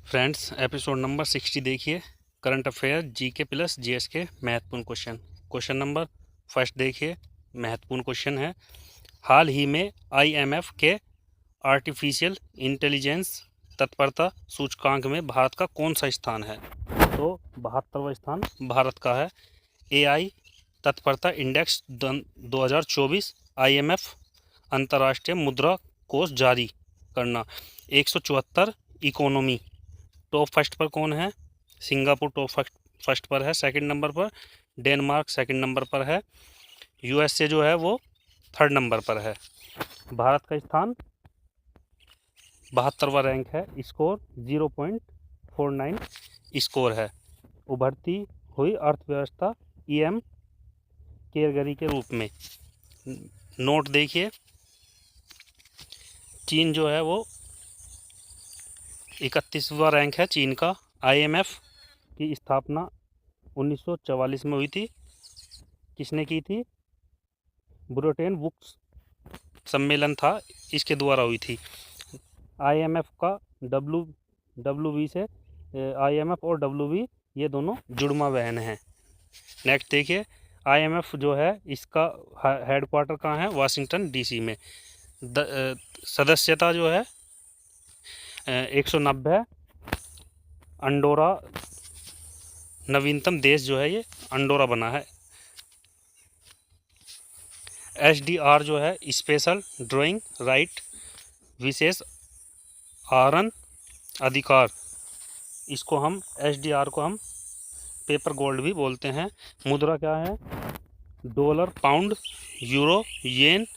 Friends, episode number 60 देखिए। Current affair GK plus GS के महत्वपूर्ण क्वेश्चन नंबर फर्स्ट देखिए। महत्वपूर्ण क्वेश्चन है, हाल ही में आईएमएफ के आर्टिफिशियल इंटेलिजेंस तत्परता सूचकांक में भारत का कौन सा स्थान है? तो 72वां स्थान भारत का है। एआई तत्परता इंडेक्स 2024 आईएमएफ अंतर्राष्ट्रीय मुद्रा कोष जारी करना 174 इकोनॉमी टॉप फर्स्ट पर कौन है? सिंगापुर टॉप फर्स्ट पर है। सेकंड नंबर पर डेनमार्क सेकंड नंबर पर है। यूएसए जो है वो थर्ड नंबर पर है। भारत का स्थान 72वां रैंक है। स्कोर 0.49 स्कोर है। उभरती हुई अर्थव्यवस्था ईएम केयरगरी के रूप में। नोट देखिए, चीन जो है वो 31वां रैंक है चीन का। आईएमएफ की स्थापना 1944 में हुई थी। किसने की थी? ब्रिटेन बुक्स सम्मेलन था, इसके द्वारा हुई थी। आईएमएफ का डब्ल्यूबी से आईएमएफ और डब्ल्यूबी ये दोनों जुड़वा बहन हैं। नेक्स्ट देखिए, आईएमएफ जो है इसका हेडक्वार्टर कहाँ है? वाशिंगटन डीसी में। सदस्यता जो है 190 है। अंडोरा नवीनतम देश जो है ये अंडोरा बना है। एसडीआर जो है स्पेशल ड्राइंग राइट, विशेष आहरण अधिकार, इसको हम एसडीआर को हम पेपर गोल्ड भी बोलते हैं। मुद्रा क्या है? डॉलर, पाउंड, यूरो, येन,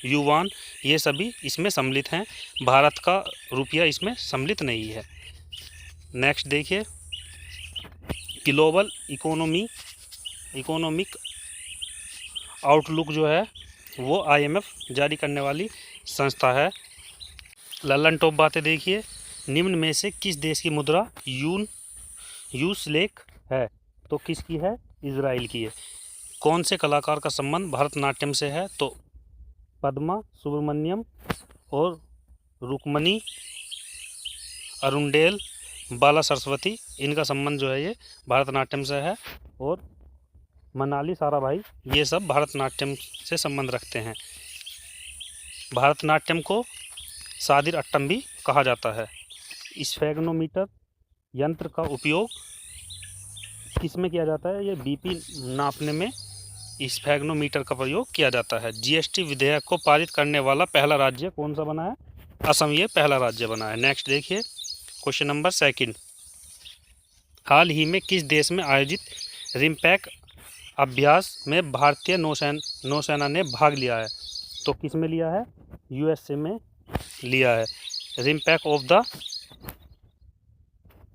युवान, ये सभी इसमें सम्मिलित हैं। भारत का रुपया इसमें सम्मिलित नहीं है। नेक्स्ट देखिए, ग्लोबल इकोनॉमिक आउटलुक जो है वो आईएमएफ जारी करने वाली संस्था है। लल्लन टॉप बातें देखिए, निम्न में से किस देश की मुद्रा यूस लेख है? तो किसकी है? इजराइल की है। कौन से कलाकार का संबंध भरतनाट्यम से है? तो पद्मा सुब्रमण्यम और रुक्मणी अरुंडेल बाला सरस्वती, इनका संबंध जो है ये भरतनाट्यम से है। और मनाली साराभाई, ये सब भरतनाट्यम से संबंध रखते हैं। भरतनाट्यम को सादिर अट्टम भी कहा जाता है। स्फेगनोमीटर यंत्र का उपयोग किस में किया जाता है? ये बीपी नापने में स्फेगनोमीटर का प्रयोग किया जाता है। जीएसटी विधेयक को पारित करने वाला पहला राज्य कौन सा बना है? असम ये पहला राज्य बना है। नेक्स्ट देखिए, क्वेश्चन नंबर सेकंड, हाल ही में किस देश में आयोजित रिम्पैक अभ्यास में भारतीय नौसेना ने भाग लिया है? तो किस में लिया है? यूएसए में लिया है। रिम्पैक ऑफ द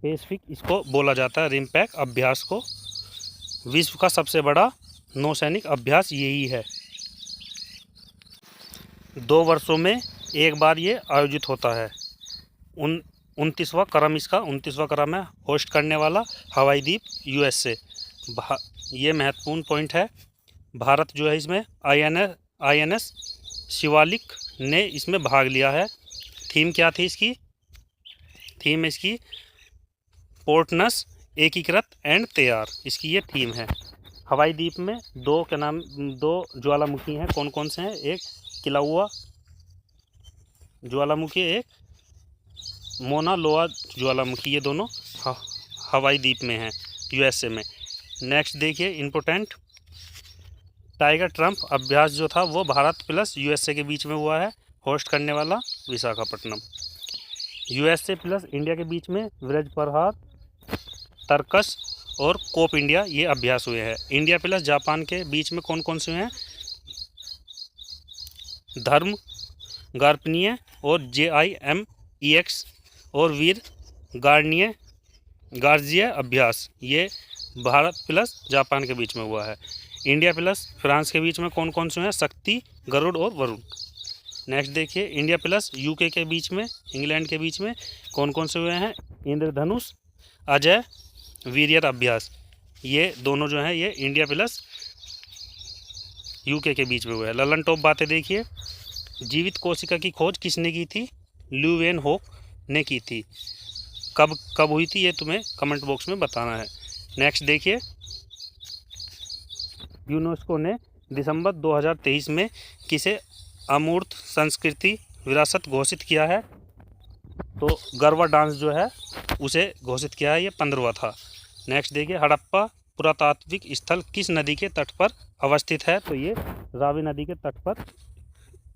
पैसिफिक इसको बोला जाता है। रिम्पैक अभ्यास को विश्व का सबसे बड़ा नौसैनिक अभ्यास यही है। 2 वर्षों में एक बार ये आयोजित होता है। 29वां क्रम इसका 29वां क्रम है। होस्ट करने वाला हवाई द्वीप यूएसए। ये महत्वपूर्ण पॉइंट है। भारत जो है इसमें आईएनएस शिवालिक ने इसमें भाग लिया है। थीम क्या थी इसकी? थीम इसकी पोर्टनस एकीकृत एंड तैयार, इसकी ये थीम है। हवाई द्वीप में दो ज्वालामुखी हैं। कौन कौन से हैं? एक किलाउआ ज्वालामुखी, एक मोना लोआ ज्वालामुखी, ये दोनों हवाई द्वीप में हैं यूएसए में। नेक्स्ट देखिए, इम्पोर्टेंट टाइगर ट्रम्प अभ्यास जो था वो भारत प्लस यूएसए के बीच में हुआ है। होस्ट करने वाला विशाखापट्टनम। यूएसए प्लस इंडिया के बीच में ब्रज प्रहार, तर्कस और कोप इंडिया ये अभ्यास हुए हैं। इंडिया प्लस जापान के बीच में कौन कौन से हैं? धर्म गार्पनीय और JIMEX और वीर गार्जिय अभ्यास, ये भारत प्लस जापान के बीच में हुआ है। इंडिया प्लस फ्रांस के बीच में कौन कौन से हैं? शक्ति, गरुड़ और वरुण। नेक्स्ट देखिए, इंडिया प्लस यूके के बीच में, इंग्लैंड के बीच में कौन कौन से हुए हैं? इंद्रधनुष, अजय, वीरियर अभ्यास, ये दोनों जो हैं ये इंडिया प्लस यूके के बीच में हुए हैं। ललन टॉप बातें देखिए, जीवित कोशिका की खोज किसने की थी? ल्यूवेन होक ने की थी। कब कब हुई थी ये तुम्हें कमेंट बॉक्स में बताना है। नेक्स्ट देखिए, यूनेस्को ने दिसंबर 2023 में किसे अमूर्त संस्कृति विरासत घोषित किया है? तो गरबा डांस जो है उसे घोषित किया है, ये 15वां था। नेक्स्ट देखिए, हड़प्पा पुरातात्विक स्थल किस नदी के तट पर अवस्थित है? तो ये रावी नदी के तट पर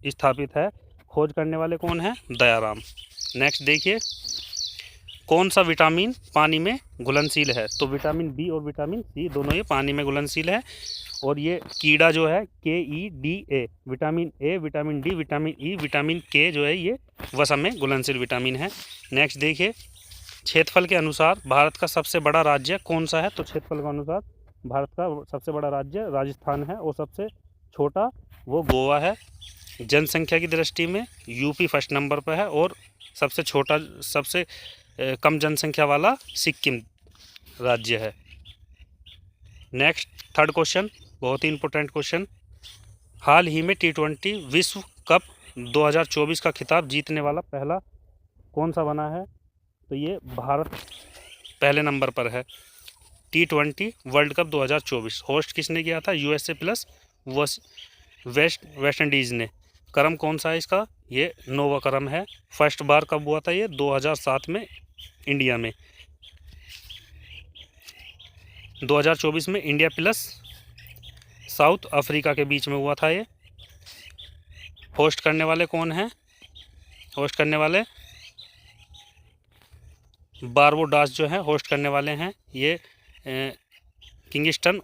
स्थापित है। खोज करने वाले कौन है? दयाराम। नेक्स्ट देखिए, कौन सा विटामिन पानी में घुलनशील है? तो विटामिन बी और विटामिन सी दोनों ये पानी में घुलनशील है। और ये कीड़ा जो है KEDA, vitamin A, vitamin D, vitamin E, vitamin के जो है ये वसा में घुलनशील विटामिन है। नेक्स्ट देखिए, क्षेत्रफल के अनुसार भारत का सबसे बड़ा राज्य कौन सा है? तो क्षेत्रफल के अनुसार भारत का सबसे बड़ा राज्य राजस्थान है और सबसे छोटा वो गोवा है। जनसंख्या की दृष्टि में यूपी फर्स्ट नंबर पर है और सबसे छोटा, सबसे कम जनसंख्या वाला सिक्किम राज्य है। नेक्स्ट थर्ड क्वेश्चन, बहुत ही इंपॉर्टेंट क्वेश्चन, हाल ही में T20 विश्व कप 2024 का खिताब जीतने वाला पहला कौन सा बना है? तो ये भारत पहले नंबर पर है। T20 वर्ल्ड कप 2024 होस्ट किसने किया था? USA प्लस वेस्ट इंडीज़ ने। क्रम कौन सा है इसका? ये 9वां क्रम है। फर्स्ट बार कब हुआ था? ये 2007 में इंडिया में। 2024 में इंडिया प्लस साउथ अफ्रीका के बीच में हुआ था ये। होस्ट करने वाले कौन हैं? होस्ट करने वाले बारबोडास जो हैं होस्ट करने वाले हैं। ये किंगस्टन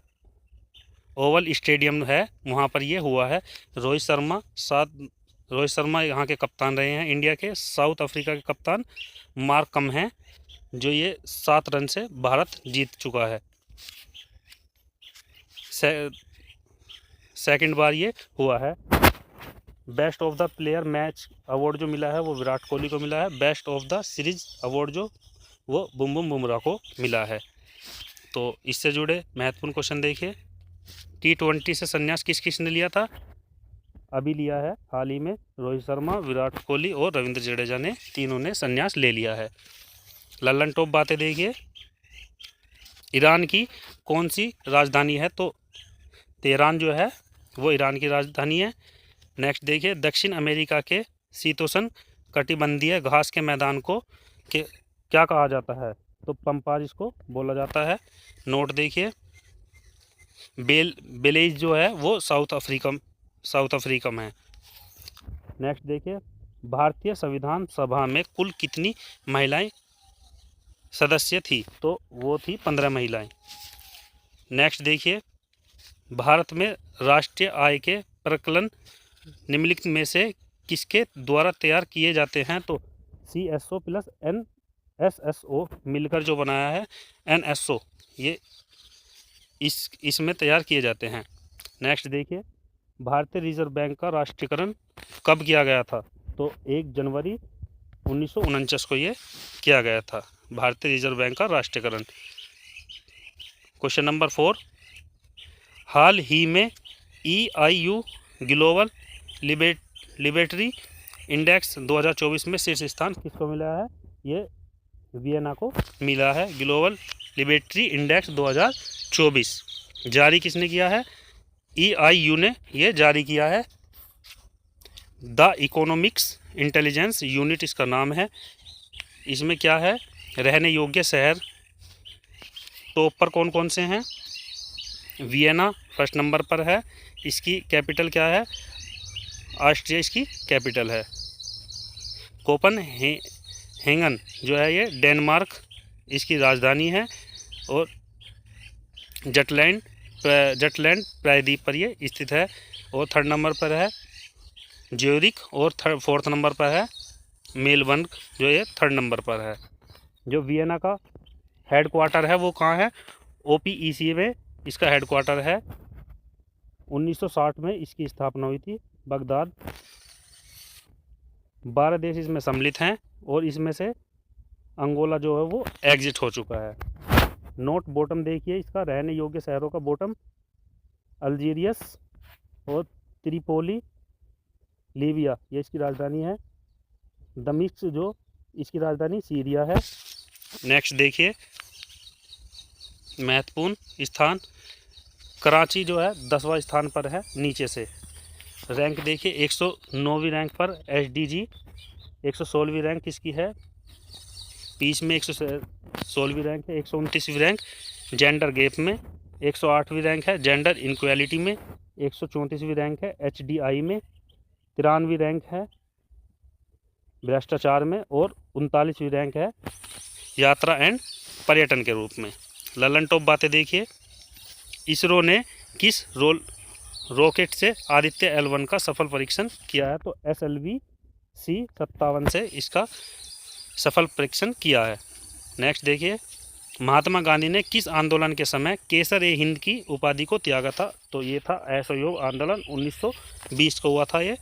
ओवल स्टेडियम है, वहाँ पर ये हुआ है। रोहित शर्मा यहाँ के कप्तान रहे हैं इंडिया के। साउथ अफ्रीका के कप्तान मार्क कम हैं, जो ये 7 रन से भारत जीत चुका है। सेकंड बार ये हुआ है। Best of the player match award जो मिला है वो विराट कोहली को मिला है। Best of the series award जो वो बुमराह को मिला है। तो इससे जुड़े महत्वपूर्ण क्वेश्चन देखिए, T20 से संन्यास किस किस ने लिया था? अभी लिया है हाल ही में रोहित शर्मा, विराट कोहली और रविंद्र जडेजा ने, तीनों ने संन्यास ले लिया है। लल्लन टॉप बातें देखिए, ईरान की कौन सी राजधानी है? तो तेहरान जो है वो ईरान की राजधानी है। नेक्स्ट देखिए, दक्षिण अमेरिका के शीतोष्ण कटिबंधीय घास के मैदान को क्या कहा जाता है? तो पंपाज इसको बोला जाता है। नोट देखिए, बेलीज जो है वो साउथ अफ्रीका में है। नेक्स्ट देखिए, भारतीय संविधान सभा में कुल कितनी महिलाएं सदस्य थी? तो वो थी 15 महिलाएं। नेक्स्ट देखिए, भारत में राष्ट्रीय आय के प्रकलन निम्नलिखित में से किसके द्वारा तैयार किए जाते हैं? तो CSO प्लस NSSO मिलकर जो बनाया है NSO, ये इसमें तैयार किए जाते हैं। नेक्स्ट देखिए, भारतीय रिजर्व बैंक का राष्ट्रीयकरण कब किया गया था? तो 1 जनवरी 1949 को ये किया गया था, भारतीय रिजर्व बैंक का राष्ट्रीयकरण। क्वेश्चन नंबर 4, हाल ही में EIU ग्लोबल लिबर्टी इंडेक्स 2024 में शीर्ष स्थान किसको मिला है? ये वियना को मिला है। ग्लोबल लिबर्टी इंडेक्स 2024 जारी किसने किया है? EIU ने ये जारी किया है। द इकोनॉमिक्स इंटेलिजेंस यूनिट इसका नाम है। इसमें क्या है? रहने योग्य शहर टॉप पर कौन कौन से हैं? वियना फर्स्ट नंबर पर है। इसकी कैपिटल क्या है? ऑस्ट्रिया इसकी कैपिटल है। कोपनहेगन जो है ये डेनमार्क इसकी राजधानी है। और जटलैंड प्रायद्वीप पर ये स्थित है। और थर्ड नंबर पर है ज्यूरिख और फोर्थ नंबर पर है मेलबर्न, जो ये थर्ड नंबर पर है। जो वियना का हेड क्वार्टर है वो कहाँ है? OPEC में इसका हेड क्वार्टर है। 1960 में इसकी स्थापना हुई थी, बगदाद। 12 देश इसमें सम्मिलित हैं और इसमें से अंगोला जो है वो एग्जिट हो चुका है। नोट बॉटम देखिए इसका, रहने योग्य शहरों का बॉटम अल्जीरियस और त्रिपोली लीबिया ये इसकी राजधानी है। दमिश्क जो इसकी राजधानी सीरिया है। नेक्स्ट देखिए महत्वपूर्ण स्थान, कराची जो है 10वां स्थान पर है नीचे से। रैंक देखिए 109वीं रैंक पर SDG, 116वीं रैंक किसकी है, पीस में 116वीं रैंक है, 129वीं रैंक जेंडर गैप में, 108वीं रैंक है जेंडर इनक्वालिटी में, 134वीं रैंक है HDI में, 93वीं रैंक है भ्रष्टाचार में और 39वीं रैंक है यात्रा एंड पर्यटन के रूप में। ललन टॉप बातें देखिए, इसरो ने किस रॉकेट से आदित्य L1 का सफल परीक्षण किया है, तो SLV-C-57 से इसका सफल परीक्षण किया है। नेक्स्ट देखिए महात्मा गांधी ने किस आंदोलन के समय केसर-ए-हिंद की उपाधि को त्यागा था, तो ये था असहयोग आंदोलन 1920 को हुआ था। ये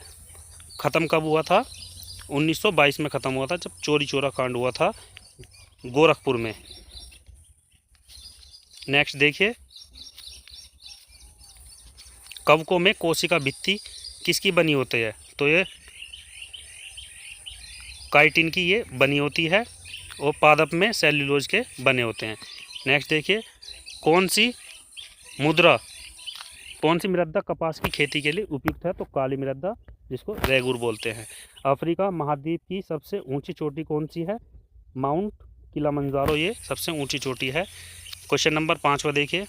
ख़त्म कब हुआ था, 1922 में ख़त्म हुआ था, जब चोरी चोरा कांड हुआ था गोरखपुर में। नेक्स्ट देखिए कवकों में कोशिका भित्ति किसकी बनी होती है, तो ये काइटिन की ये बनी होती है और पादप में सेल्यूलोज के बने होते हैं। नेक्स्ट देखिए कौन सी मृदा कपास की खेती के लिए उपयुक्त है, तो काली मृदा जिसको रेगुर बोलते हैं। अफ्रीका महाद्वीप की सबसे ऊंची चोटी कौन सी है, माउंट किलिमंजारो ये सबसे ऊंची चोटी है। क्वेश्चन नंबर 5 देखिए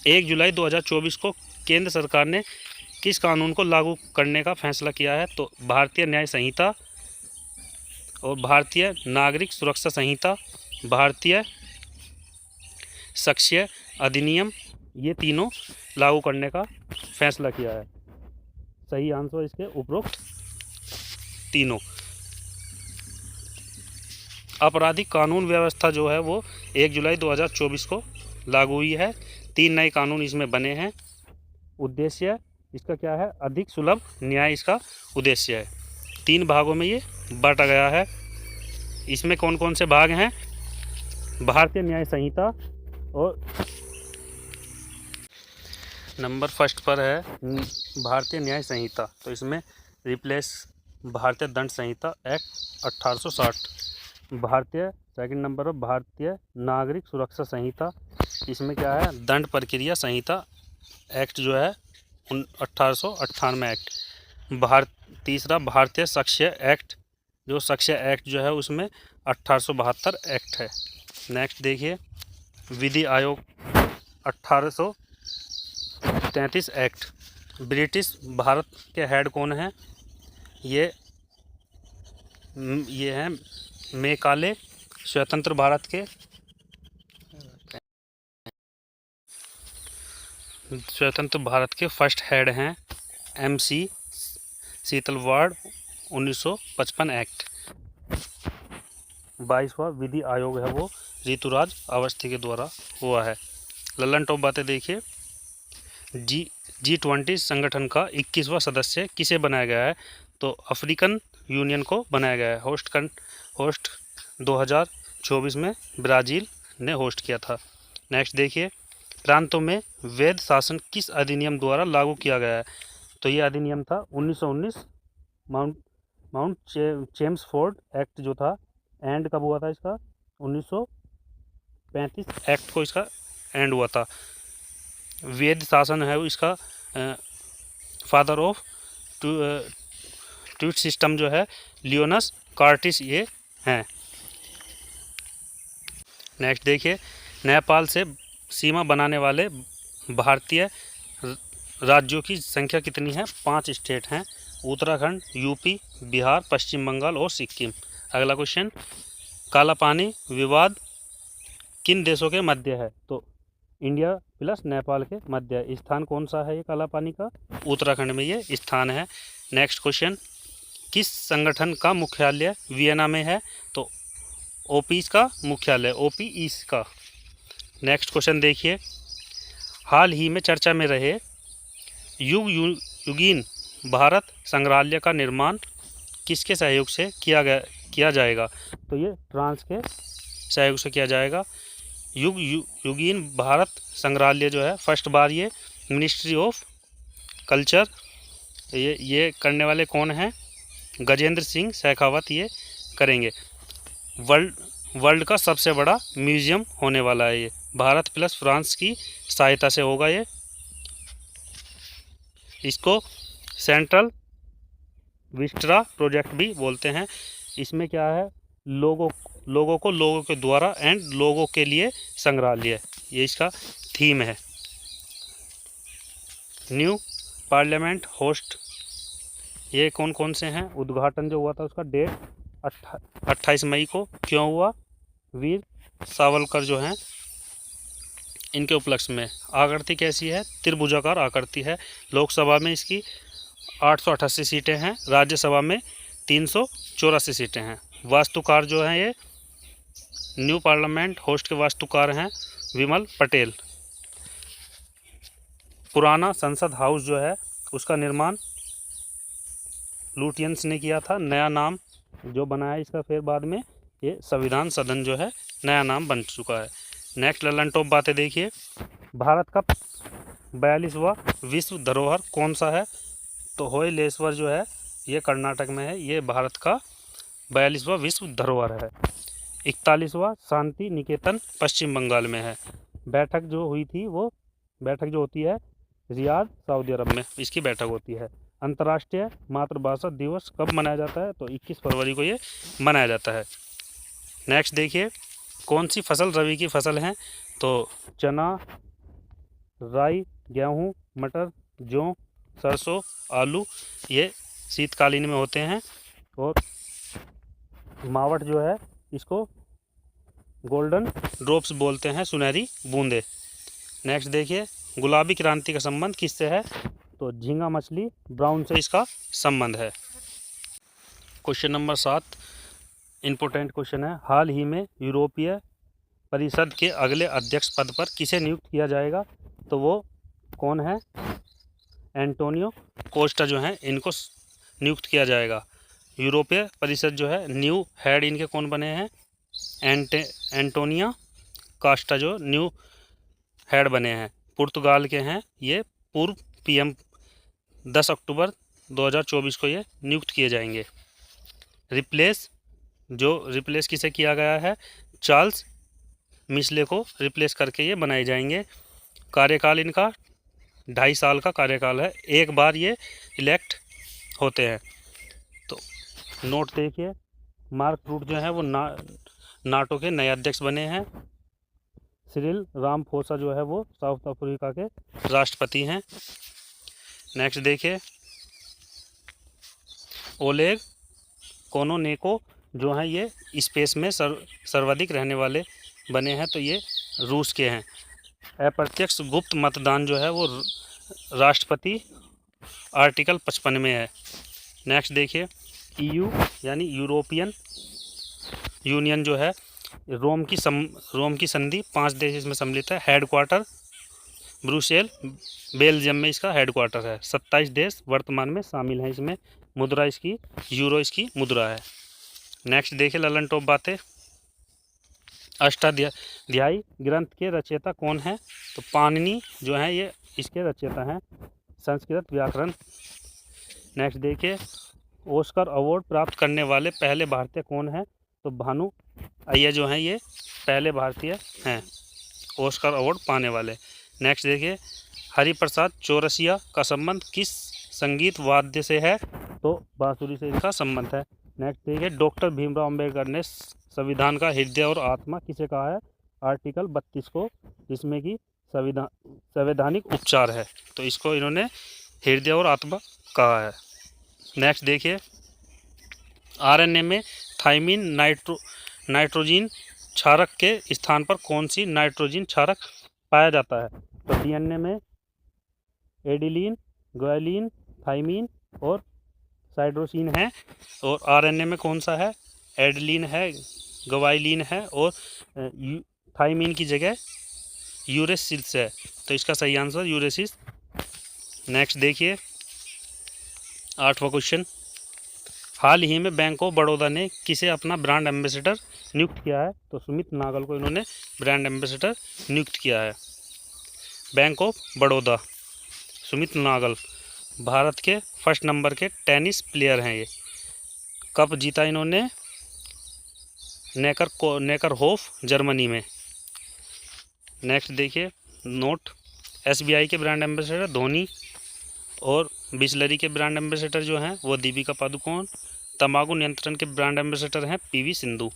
1 जुलाई 2024 को केंद्र सरकार ने किस कानून को लागू करने का फैसला किया है, तो भारतीय न्याय संहिता और भारतीय नागरिक सुरक्षा संहिता, भारतीय शख्सियत अधिनियम, ये तीनों लागू करने का फैसला किया है। सही आंसर इसके उपरोक्त तीनों। आपराधिक कानून व्यवस्था जो है वो 1 जुलाई 2024 को लागू हुई है। 3 नए कानून इसमें बने हैं। उद्देश्य इसका क्या है, अधिक सुलभ न्याय इसका उद्देश्य है। 3 भागों में ये बांटा गया है। इसमें कौन कौन से भाग हैं, भारतीय न्याय संहिता और नंबर 1 पर है भारतीय न्याय संहिता, तो इसमें रिप्लेस भारतीय दंड संहिता एक्ट 1860। भारतीय सेकंड नंबर पर भारतीय नागरिक सुरक्षा संहिता, इसमें क्या है दंड प्रक्रिया संहिता एक्ट जो है 1898 एक्ट। तीसरा भारतीय शख्सियत एक्ट, जो शख्सियत एक्ट जो है उसमें 1872 एक्ट है। नेक्स्ट देखिए विधि आयोग 1833 एक्ट। ब्रिटिश भारत के हेड कौन है, ये हैं मैकाले। स्वतंत्र भारत के फर्स्ट हेड हैं MC शीतलवाड़ 1955 एक्ट। 22वां विधि आयोग है वो ऋतुराज अवस्थी के द्वारा हुआ है। ललन टॉप बातें देखिए G20 संगठन का 21वां सदस्य किसे बनाया गया है, तो अफ्रीकन यूनियन को बनाया गया है। होस्ट 2024 में ब्राज़ील ने होस्ट किया था। नेक्स्ट देखिए प्रांतों में वैध शासन किस अधिनियम द्वारा लागू किया गया है, तो ये अधिनियम था 1919 माउंट चेम्सफोर्ड एक्ट जो था। एंड कब हुआ था इसका, 1935 एक्ट को इसका एंड हुआ था। वैध शासन है इसका फादर ऑफ ट्वीट सिस्टम जो है लियोनस कार्टिस ये हैं। नेक्स्ट देखिए नेपाल से सीमा बनाने वाले भारतीय राज्यों की संख्या कितनी है, 5 स्टेट हैं, उत्तराखंड, यूपी, बिहार, पश्चिम बंगाल और सिक्किम। अगला क्वेश्चन काला पानी विवाद किन देशों के मध्य है, तो इंडिया प्लस नेपाल के मध्य। स्थान कौन सा है ये काला पानी का, उत्तराखंड में ये स्थान है। नेक्स्ट क्वेश्चन किस संगठन का मुख्यालय वियना में है, तो OPEC का मुख्यालय OPEC का। नेक्स्ट क्वेश्चन देखिए हाल ही में चर्चा में रहे युगीन भारत संग्रहालय का निर्माण किसके सहयोग से किया जाएगा, तो ये फ्रांस के सहयोग से किया जाएगा। युगीन भारत संग्रहालय जो है फर्स्ट बार ये मिनिस्ट्री ऑफ कल्चर ये करने वाले कौन हैं, गजेंद्र सिंह शेखावत ये करेंगे। वर्ल्ड का सबसे बड़ा म्यूजियम होने वाला है ये। भारत प्लस फ्रांस की सहायता से होगा ये। इसको सेंट्रल विस्ट्रा प्रोजेक्ट भी बोलते हैं। इसमें क्या है, लोगों को लोगों के द्वारा एंड लोगों के लिए संग्रहालय, ये इसका थीम है। न्यू पार्लियामेंट होस्ट, ये कौन कौन से हैं, उद्घाटन जो हुआ था उसका डेट 28 मई को क्यों हुआ, वीर सावरकर जो हैं इनके उपलक्ष्य में। आकृति कैसी है, त्रिभुजाकार आकृति है। लोकसभा में इसकी 888 सीटें हैं, राज्यसभा में 384 सीटें हैं। वास्तुकार जो हैं ये न्यू पार्लियामेंट होस्ट के वास्तुकार हैं विमल पटेल। पुराना संसद हाउस जो है उसका निर्माण लुटियंस ने किया था। नया नाम जो बना है इसका फिर बाद में ये संविधान सदन जो है नया नाम बन चुका है। नेक्स्ट ललन टॉप बातें देखिए। भारत का 42वां विश्व धरोहर कौन सा है, तो होयलेश्वर जो है ये कर्नाटक में है, ये भारत का 42वां विश्व धरोहर है। 41वां शांति निकेतन पश्चिम बंगाल में है। बैठक जो हुई थी वो बैठक जो होती है रियाद सऊदी अरब में इसकी बैठक होती है। अंतर्राष्ट्रीय मातृभाषा दिवस कब मनाया जाता है, तो 21 फरवरी को ये मनाया जाता है। नेक्स्ट देखिए, कौन सी फसल रबी की फसल है, तो चना, राई, गेहूँ, मटर, जौ, सरसों, आलू ये शीतकालीन में होते हैं। और मावट जो है इसको गोल्डन ड्रॉप्स बोलते हैं, सुनहरी बूंदे। नेक्स्ट देखिए, गुलाबी क्रांति का संबंध किससे है, तो झींगा मछली ब्राउन से इसका संबंध है। क्वेश्चन नंबर 7 इम्पोर्टेंट क्वेश्चन है। हाल ही में यूरोपीय परिषद के अगले अध्यक्ष पद पर किसे नियुक्त किया जाएगा, तो वो कौन है, एंटोनियो कोस्टा जो हैं इनको नियुक्त किया जाएगा। यूरोपीय परिषद जो है न्यू हेड इनके कौन बने हैं, एंटोनिया कास्टा जो न्यू हेड बने हैं, पुर्तगाल के हैं ये। पूर्व पीएम 10 अक्टूबर 2024 को ये नियुक्त किए जाएंगे। रिप्लेस किसे किया गया है, चार्ल्स मिशेल को रिप्लेस करके ये बनाए जाएंगे। कार्यकाल इनका 2.5 साल का कार्यकाल है, एक बार ये इलेक्ट होते हैं। तो नोट देखिए, मार्क रूट जो है वो नाटो के नए अध्यक्ष बने हैं। सिरिल रामाफोसा जो है वो साउथ अफ्रीका के राष्ट्रपति हैं। नेक्स्ट देखिए, ओलेग कोनोनेको जो हैं ये स्पेस में सर्वाधिक रहने वाले बने हैं, तो ये रूस के हैं। अप्रत्यक्ष गुप्त मतदान जो है वो राष्ट्रपति आर्टिकल 55 में है। नेक्स्ट देखिए, EU यानी यूरोपियन यूनियन जो है रोम की संधि 5 देश इसमें सम्मिलित है। हेडक्वार्टर ब्रुसेल बेल्जियम में इसका हेडक्वार्टर है। 27 देश वर्तमान में शामिल हैं इसमें। मुद्रा इसकी यूरो इसकी मुद्रा है। नेक्स्ट देखिए ललन टॉप बातें। अष्टाध्यायी ग्रंथ के रचयिता कौन है, तो पाणिनि जो है ये इसके रचयिता हैं, संस्कृत व्याकरण। नेक्स्ट देखिए, ऑस्कर अवार्ड प्राप्त करने वाले पहले भारतीय कौन है, तो भानु अय्यर जो हैं ये पहले भारतीय हैं ऑस्कर अवार्ड पाने वाले। नेक्स्ट देखिए, हरिप्रसाद चौरसिया का संबंध किस संगीत वाद्य से है, तो बांसुरी से इनका संबंध है। नेक्स्ट देखिए, डॉक्टर भीमराव अंबेडकर ने संविधान का हृदय और आत्मा किसे कहा है, आर्टिकल 32 को, जिसमें कि संवैधानिक उपचार है, तो इसको इन्होंने हृदय और आत्मा कहा है। नेक्स्ट देखिए, RNA में थाइमिन नाइट्रोजन क्षारक के स्थान पर कौन सी नाइट्रोजन क्षारक पाया जाता है, तो DNA में एडिलीन, ग्वालिन, थाइमिन और साइड्रोसिन है। और RNA में कौन सा है, एडिलीन है, ग्वालिन है और थाइमिन की जगह यूरेसिस है, तो इसका सही आंसर यूरेसिस। नेक्स्ट देखिए 8वां क्वेश्चन, हाल ही में बैंक ऑफ बड़ौदा ने किसे अपना ब्रांड एम्बेसडर नियुक्त किया है, तो सुमित नागल को इन्होंने ब्रांड एम्बेसडर नियुक्त किया है। बैंक ऑफ बड़ौदा, सुमित नागल भारत के फर्स्ट नंबर के टेनिस प्लेयर हैं। ये कप जीता इन्होंने नेकरहोफ जर्मनी में। नेक्स्ट देखिए नोट, एसबीआई के ब्रांड एम्बेसडर धोनी और बिसलरी के ब्रांड एम्बेसडर जो हैं वो दीपिका पादुकोण। तंबाकू नियंत्रण के ब्रांड एम्बेसडर हैं पीवी सिंधु।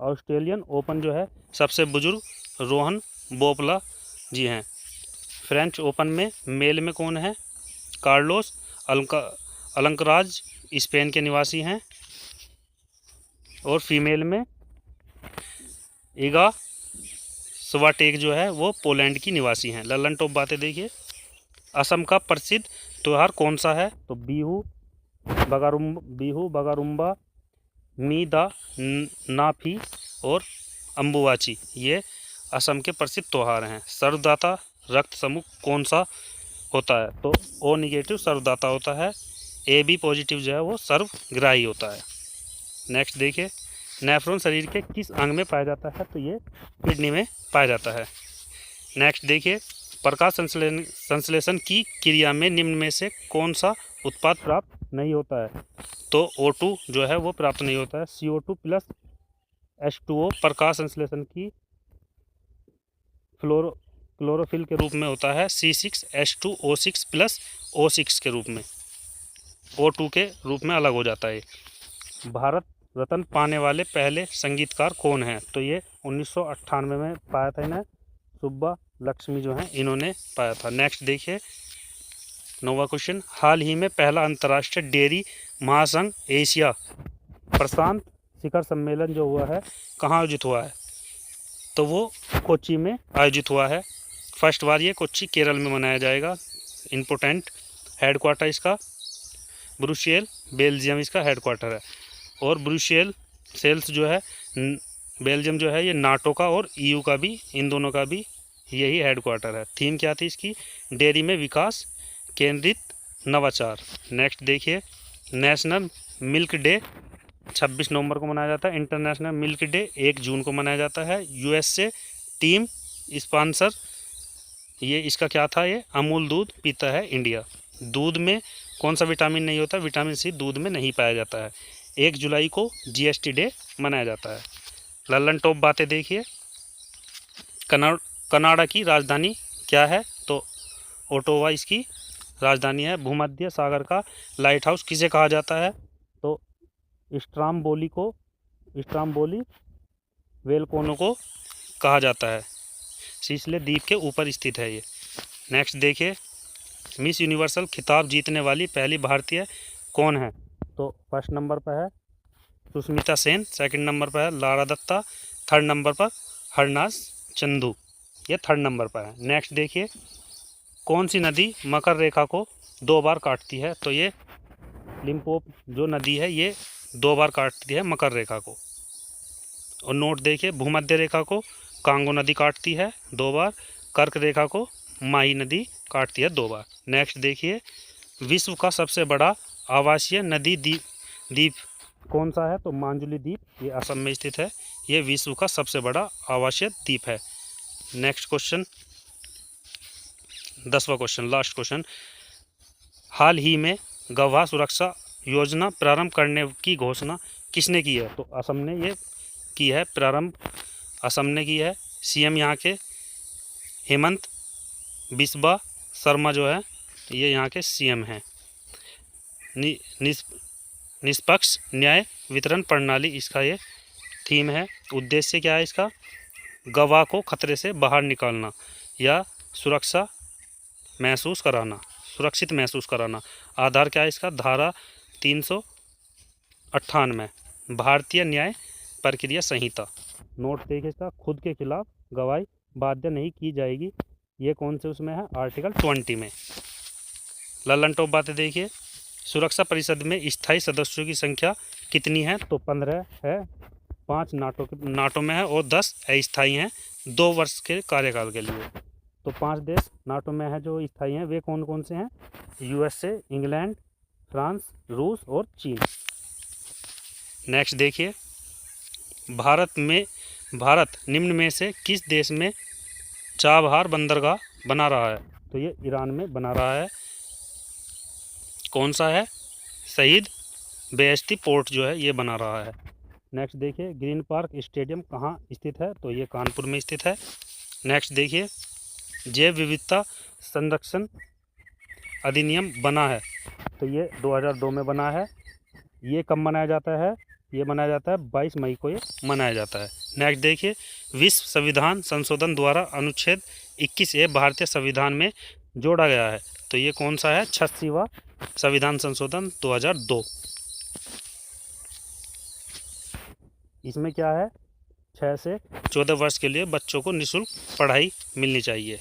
ऑस्ट्रेलियन ओपन जो है सबसे बुजुर्ग रोहन बोपला जी हैं। फ्रेंच ओपन में मेल में कौन है? कार्लोस अलंकराज स्पेन के निवासी हैं और फीमेल में इगा स्वाटेक जो है वो पोलैंड की निवासी हैं। लल्लन टॉप बातें देखिए, असम का प्रसिद्ध त्यौहार कौन सा है? तो बिहू, बगारुम्बा, मीदा नाफी और अम्बुवाची, ये असम के प्रसिद्ध त्यौहार हैं। सर्वदाता रक्त समूह कौन सा होता है? तो ओ निगेटिव सर्वदाता होता है। ए बी पॉजिटिव जो है वो सर्वग्राही होता है। नेक्स्ट देखिए, नेफ्रॉन शरीर के किस अंग में पाया जाता है? तो ये किडनी में पाया जाता है। नेक्स्ट देखिए, प्रकाश संश्लेषण की क्रिया में निम्न में से कौन सा उत्पाद प्राप्त नहीं होता है? तो O2 जो है वो प्राप्त नहीं होता है। CO2 प्लस H2O प्रकाश संश्लेषण की क्लोरोफिल के रूप में होता है। C6H2O6 प्लस O6 के रूप में, O2 के रूप में अलग हो जाता है। भारत रत्न पाने वाले पहले संगीतकार कौन हैं? तो ये 1998 में पाया था इन्हें, सुब्बा लक्ष्मी जो हैं इन्होंने पाया था। नेक्स्ट देखिए 9वां क्वेश्चन, हाल ही में पहला अंतर्राष्ट्रीय डेयरी महासंघ एशिया प्रशांत शिखर सम्मेलन जो हुआ है कहाँ आयोजित हुआ है? तो वो कोच्चि में आयोजित हुआ है। फर्स्ट बार ये कोच्चि केरल में मनाया जाएगा। इम्पोर्टेंट हेडक्वार्टर इसका ब्रुसेल बेल्जियम इसका हेडक्वार्टर है। और ब्रुसेल सेल्स जो है बेल्जियम जो है ये नाटो का और EU का भी, इन दोनों का भी यही हेडक्वार्टर है। थीम क्या थी इसकी? डेयरी में विकास केंद्रित नवाचार। नेक्स्ट देखिए, नेशनल मिल्क डे 26 नवंबर को मनाया जाता है। इंटरनेशनल मिल्क डे 1 जून को मनाया जाता है। USA टीम स्पॉन्सर ये इसका क्या था? ये अमूल दूध पीता है इंडिया। दूध में कौन सा विटामिन नहीं होता? विटामिन C दूध में नहीं पाया जाता है। 1 जुलाई को GST डे मनाया जाता है। लल्लन टॉप बातें देखिए, कनाडा की राजधानी क्या है? तो ओटावा इसकी राजधानी है। भूमध्य सागर का लाइट हाउस किसे कहा जाता है? तो स्ट्राम्बोली वेलकोनो को कहा जाता है। सिसिली द्वीप के ऊपर स्थित है ये। नेक्स्ट देखिए, मिस यूनिवर्सल खिताब जीतने वाली पहली भारतीय कौन है? तो फर्स्ट नंबर पर है सुष्मिता सेन, सेकंड नंबर पर है लारा दत्ता, थर्ड नंबर पर हरनाज चंदू, ये थर्ड नंबर पर है। नेक्स्ट देखिए, कौन सी नदी मकर रेखा को 2 बार काटती है? तो ये लिम्पोपो जो नदी है ये 2 बार काटती है मकर रेखा को। और नोट देखिए, भूमध्य रेखा को कांगो नदी काटती है 2 बार, कर्क रेखा को माही नदी काटती है 2 बार। नेक्स्ट देखिए, विश्व का सबसे बड़ा आवासीय नदी द्वीप कौन सा है? तो मांजुली द्वीप, ये असम में स्थित है। ये विश्व का सबसे बड़ा आवासीय द्वीप है। नेक्स्ट क्वेश्चन 10वां क्वेश्चन, लास्ट क्वेश्चन, हाल ही में गवाह सुरक्षा योजना प्रारंभ करने की घोषणा किसने की है? तो असम ने ये की है प्रारंभ, असम ने की है। CM यहाँ के हेमंत बिस्वा शर्मा जो है ये यहाँ के CM हैं। निष्पक्ष न्याय वितरण प्रणाली इसका ये थीम है। उद्देश्य क्या है इसका? गवाह को खतरे से बाहर निकालना या सुरक्षित महसूस कराना। आधार क्या है इसका? धारा 398 भारतीय न्याय प्रक्रिया संहिता। नोट देखिए इसका, खुद के खिलाफ गवाही बाध्य नहीं की जाएगी, ये कौन से उसमें है? आर्टिकल 20 में। लल्लन टॉप बातें देखिए, सुरक्षा परिषद में स्थायी सदस्यों की संख्या कितनी है? तो 15 है, 5 नाटो में है और 10 अस्थायी हैं 2 वर्ष के कार्यकाल के लिए। तो 5 देश नाटो में है जो स्थायी हैं, वे कौन कौन से हैं? USA, इंग्लैंड, फ्रांस, रूस और चीन। नेक्स्ट देखिए, भारत निम्न में से किस देश में चाबहार बंदरगाह बना रहा है? तो ये ईरान में बना रहा है। कौन सा है? शहीद बेहेश्ती पोर्ट जो है ये बना रहा है। नेक्स्ट देखिए ग्रीन पार्क स्टेडियम कहाँ स्थित है, तो ये कानपुर में स्थित है। नेक्स्ट देखिए जैव विविधता संरक्षण अधिनियम बना है, तो ये 2002 में बना है। ये कब मनाया जाता है, ये मनाया जाता है 22 मई को ये मनाया जाता है। नेक्स्ट देखिए विश्व संविधान संशोधन द्वारा अनुच्छेद 21A भारतीय संविधान में जोड़ा गया है, तो ये कौन सा है, 86वां संविधान संशोधन 2002। इसमें क्या है, 6 से 14 वर्ष के लिए बच्चों को निःशुल्क पढ़ाई मिलनी चाहिए।